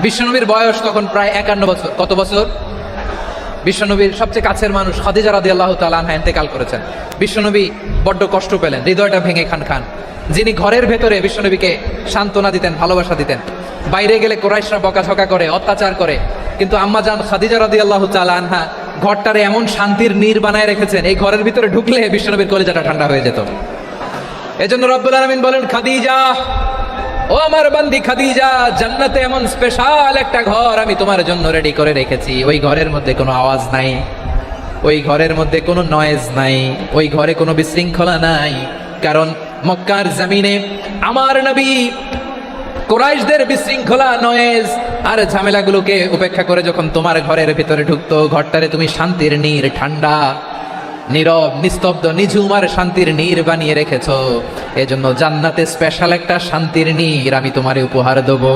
বিশ্বনবীর বয়স তখন প্রায় 51 বছর। কত বছর? বিশ্বনবীর সবচেয়ে কাছের মানুষ খাদিজা রাদিয়াল্লাহু তাআলা আনহা ইন্তেকাল করেছেন। বিশ্বনবী বড্ড কষ্ট পেলেন, হৃদয়টা ভেঙে খান খান। যিনি ঘরের ভেতরে বিশ্বনবীকে সান্ত্বনা দিতেন, ভালোবাসা দিতেন, বাইরে গেলে কোরাইশরা বকাঝকা করে, অত্যাচার করে, কিন্তু আম্মা জান খাদিজা রাদিয়াল্লাহু তাআলা আনহা ঘরটারে এমন শান্তির নীড় বানায় রেখেছেন, এই ঘরের ভিতরে ঢুকলে বিশ্বনবীর কলিজাটা ঠান্ডা হয়ে যেত। এজন্য রব্বুল আলামিন বলেন, খাদিজা, ও আমার বান্দি খাদিজা, জান্নাতে এমন স্পেশাল একটা ঘর আমি তোমার জন্য রেডি করে রেখেছি। ওই ঘরের মধ্যে কোনো আওয়াজ নাই, ওই ঘরের মধ্যে কোনো নয়েজ নাই, ওই ঘরে কোনো বিশৃঙ্খলা নাই। কারণ মক্কার জমিনে আমার নবী কুরাইশদের বিশৃঙ্খলা, নয়েজ আর ঝামেলাগুলোকে উপেক্ষা করে যখন তোমার ঘরের ভিতরে ঢুকতো, ঘরটারে তুমি শান্তির নীড়, ঠান্ডা, নীরব, নিস্তব্ধ, নিঝুম আর শান্তির নীড় বানিয়ে রেখেছো। এজন্য জান্নাতে স্পেশাল একটা শান্তির নীড় আমি তোমারে উপহার দেবো।